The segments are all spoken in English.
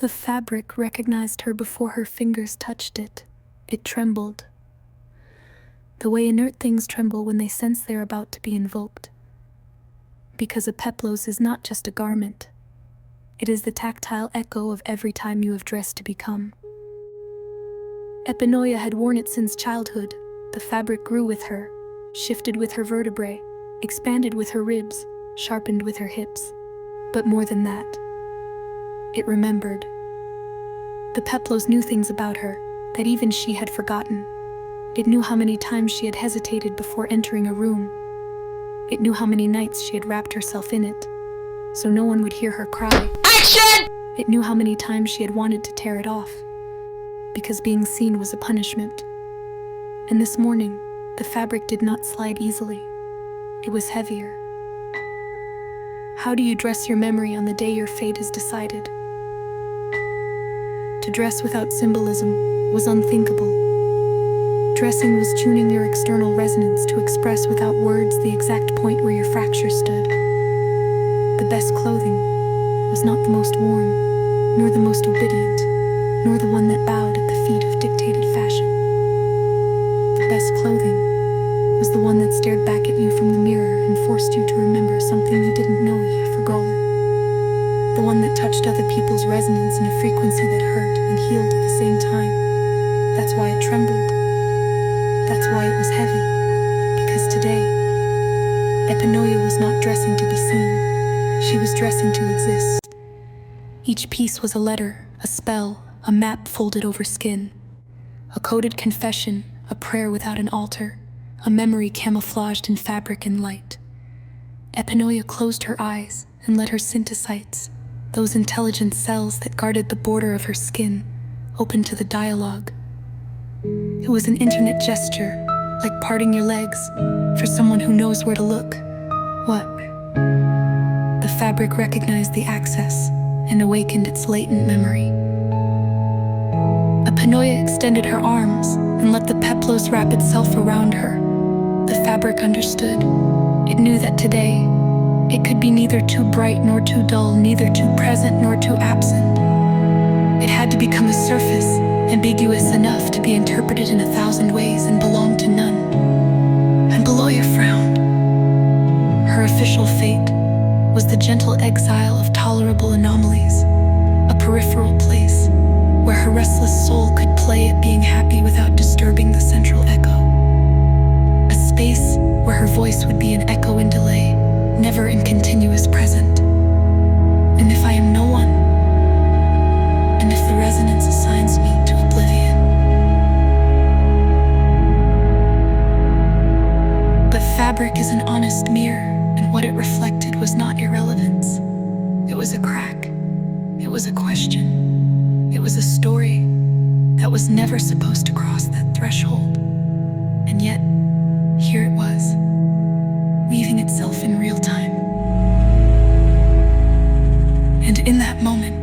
The fabric recognized her before her fingers touched it. It trembled, the way inert things tremble when they sense they're about to be invoked. Because a peplos is not just a garment. It is the tactile echo of every time you have dressed to become. Epinoia had worn it since childhood. The fabric grew with her, shifted with her vertebrae, expanded with her ribs, sharpened with her hips. But more than that, it remembered. The peplos knew things about her that even she had forgotten. It knew how many times she had hesitated before entering a room. It knew how many nights she had wrapped herself in it, so no one would hear her cry. Action! It knew how many times she had wanted to tear it off, because being seen was a punishment. And this morning, the fabric did not slide easily. It was heavier. How do you dress your memory on the day your fate is decided? To dress without symbolism was unthinkable. Dressing was tuning your external resonance to express without words the exact point where your fracture stood. The best clothing was not the most worn, nor the most obedient, nor the one that bowed at the feet of dictated fashion. The best clothing was the one that stared back at you from the mirror and forced you to remember something you didn't know you had forgotten. The one that touched other people's resonance in a frequency that hurt and healed at the same time. That's why it trembled. That's why it was heavy. Because today, Epinoia was not dressing to be seen. She was dressing to exist. Each piece was a letter, a spell, a map folded over skin. A coded confession, a prayer without an altar, a memory camouflaged in fabric and light. Epinoia closed her eyes and let her synthesites, those intelligent cells that guarded the border of her skin, open to the dialogue. It was an intimate gesture, like parting your legs, for someone who knows where to look. What? The fabric recognized the access and awakened its latent memory. Epinoia extended her arms and let the peplos wrap itself around her. The fabric understood. It knew that today, it could be neither too bright nor too dull, neither too present nor too absent. It had to become a surface, ambiguous enough to be interpreted in 1,000 ways and belong to none. And Epinoia frowned. Her official fate was the gentle exile of tolerable anomalies, a peripheral place where her restless soul could play at being happy without disturbing the central echo. A space where her voice would be an echo in delay, never in continuous present. And if I am no one, and if the resonance assigns me to oblivion. But fabric is an honest mirror, and what it reflected was not irrelevance. It was a crack. It was a question. It was a story that was never supposed to cross that threshold. And yet, here it was, weaving itself in real time. And in that moment,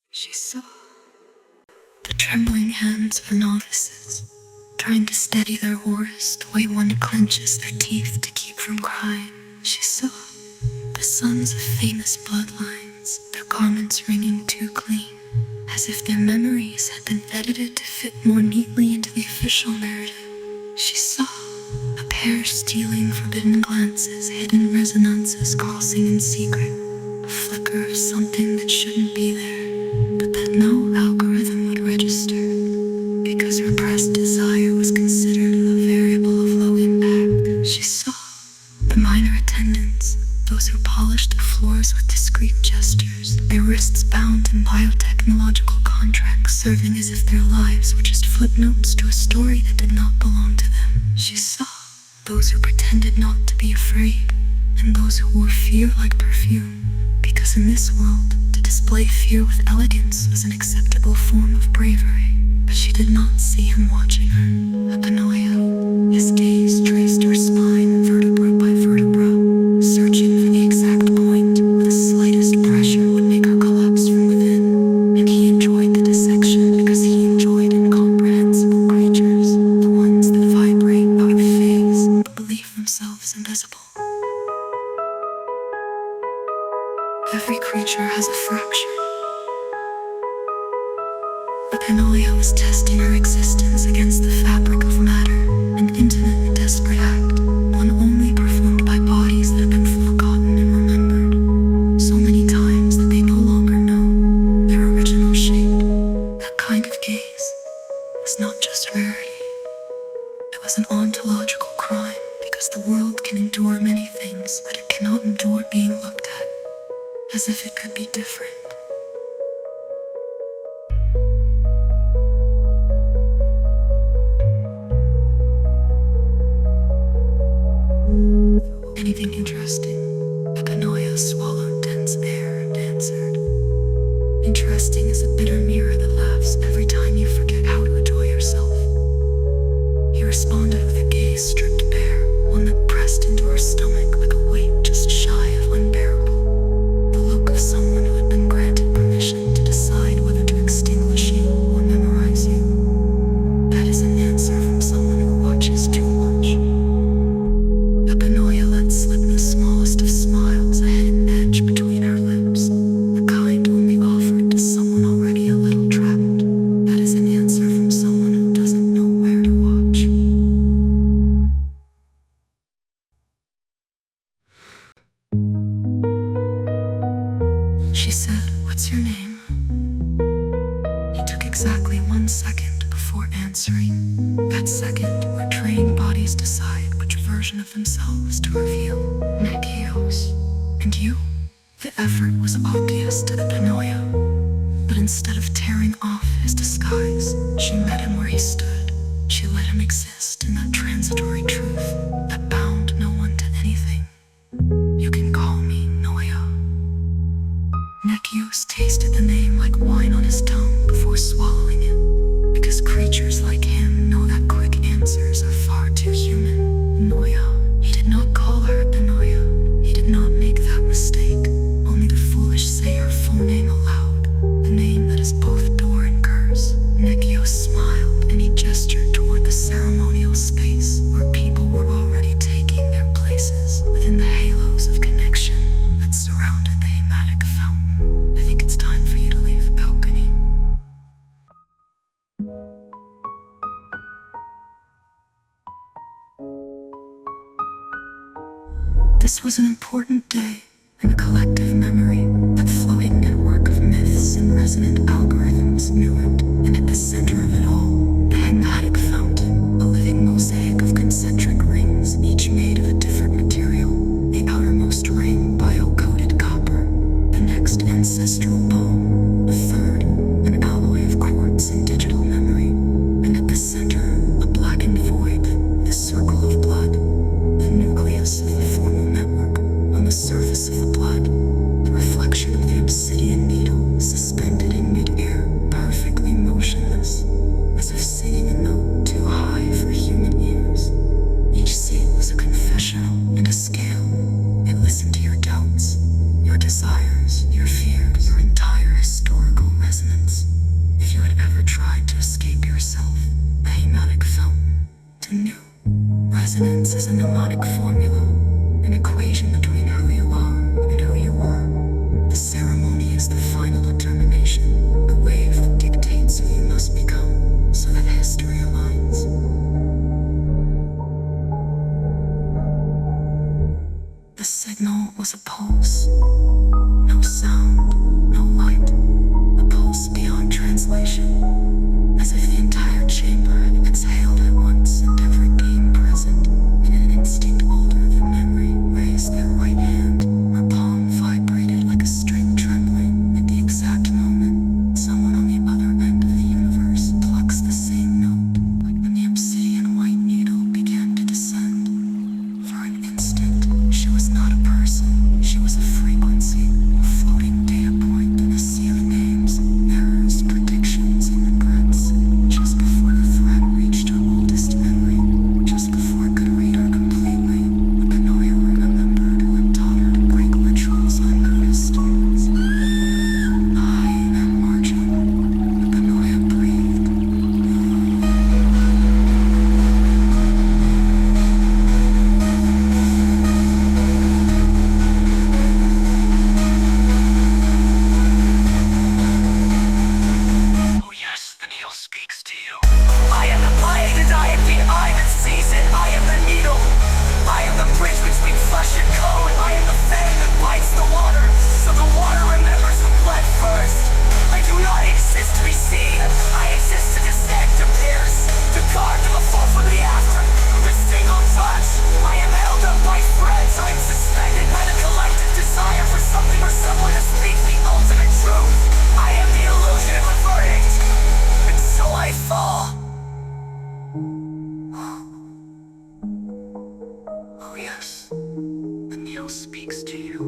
she saw the trembling hands of novices, trying to steady their auras the way one clenches their teeth to keep from crying. She saw the sons of famous bloodlines, their garments ringing too clean, as if their memories had been edited to fit more neatly into the official narrative. She saw a pair stealing forbidden glances, hidden resonances crossing in secret, a flicker of something that shouldn't be there, but that no algorithm would register, because repressed desire was considered a variable of low impact. She saw the minor attendants, those who polished the floors with discreet gestures, their wrists bound in biotechnological contracts, serving as if their lives were just footnotes to a story that did not belong to them. She saw those who pretended not to be afraid, and those who wore fear like perfume, because in this world, to display fear with elegance was an acceptable form of bravery. But she did not see him watching her. Epinoia, his gaze traced her spine vertebra by vertebra, searching for the exact point where the slightest pressure would make her collapse from within. And he enjoyed the dissection because he enjoyed incomprehensible creatures, the ones that vibrate out of phase, but believe themselves invisible. Every creature has a fracture. Epinoia was testing her existence against the fabric of matter, an intimate and desperate act, one only performed by bodies that have been forgotten and remembered so many times that they no longer know their original shape. That kind of gaze was not just rarity, it was an ontological crime, because the world can endure many things, but it cannot endure being looked at as if it could be different. Anything interesting? Epinoia swallowed dense air and answered. Interesting is a bitter mirror that laughs every time you forget how to enjoy yourself. He responded with a gaze stripped bare, one that pressed into her stomach like a weight just shy of unbearable. The look of someone who had been granted permission to decide whether to extinguish you or memorize you. That is an answer from someone who watches too much. Epinoia let slip the smallest of smiles, a hidden edge between her lips, the kind only offered to someone already a little trapped. That is an answer from someone who doesn't know where to watch. She said, "What's your name?" He took exactly 1 second before answering. That second, where trained bodies decide which version of themselves to reveal. Nekios. And you? The effort was obvious to Epinoia, but instead of tearing off his disguise, she met him where he stood. She let him exist in that transitory truth that bound no one to anything. You can call me Noia. Nekios tasted the name like wine on his tongue before swallowing it, because creatures like him know that quick answers are far too human. Noia. He did not call her Epinoia. He did not make that mistake. Only the foolish say her full name aloud, the name that is both door and curse. Nekios smiled and he gestured toward the ceremonial space where people were already taking their places within the halos of connection that surrounded the hematic fountain. I think it's time for you to leave the balcony. This was an important day in a collective memory, that floating network of myths and resonant algorithms knew it, and at the center of it all, the hematic fountain, a living mosaic of concentric rings, each made of a different material. The outermost ring, bio-coated copper, the next ancestral bone, the third, an alloy of quartz and digital memory, and at the center, a blackened void, the circle of blood, the nucleus of the formal network. On the surface of the blood, the reflection of the obsidian needle suspended in mid-air, perfectly motionless, as if singing a note too high for human ears. Each seal was a confessional and a scale. It listened to your doubts, your desires, your fears, your entire historical resonance. If you had ever tried to escape yourself, the hematic fountain, to new. Resonance is a mnemonic formula, an equation between who you are and who you were. The ceremony is the final determination, the wave that dictates who you must become, so that history aligns. The signal was a pulse. No sound, no light. A pulse beyond translation, as if the entire chamber had exhaled at once, and every being present, in an instinct older than memory, raised their right hand. Her palm vibrated like a string trembling. At the exact moment, someone on the other end of the universe plucks the same note, like when the obsidian white needle began to descend. For an instant, she was not a person. She was a frequency, a floating data point in a sea of names, errors, predictions, and regrets. Just before the thread reached her oldest memory, just before it could speaks to you.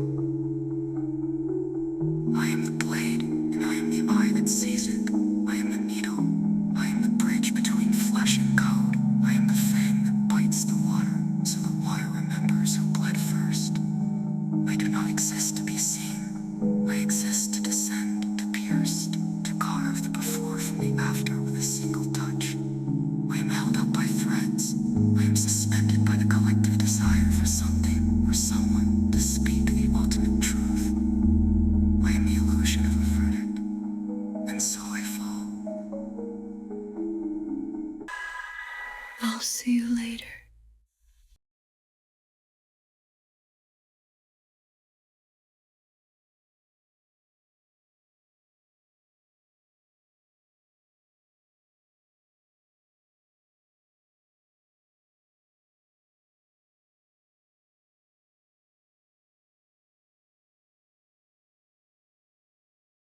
I am the blade, and I am the eye that sees it. I am the needle. I am the bridge between flesh and code. I am the fang that bites the water, so the water remembers who bled first. I do not exist to be seen. I exist to descend, to pierce, to carve the before from the after with a single touch. I am held up by threads. I am suspended by the collective desire for something or someone to speak the ultimate truth. I am the illusion of a verdict, and so I fall. I'll see you later.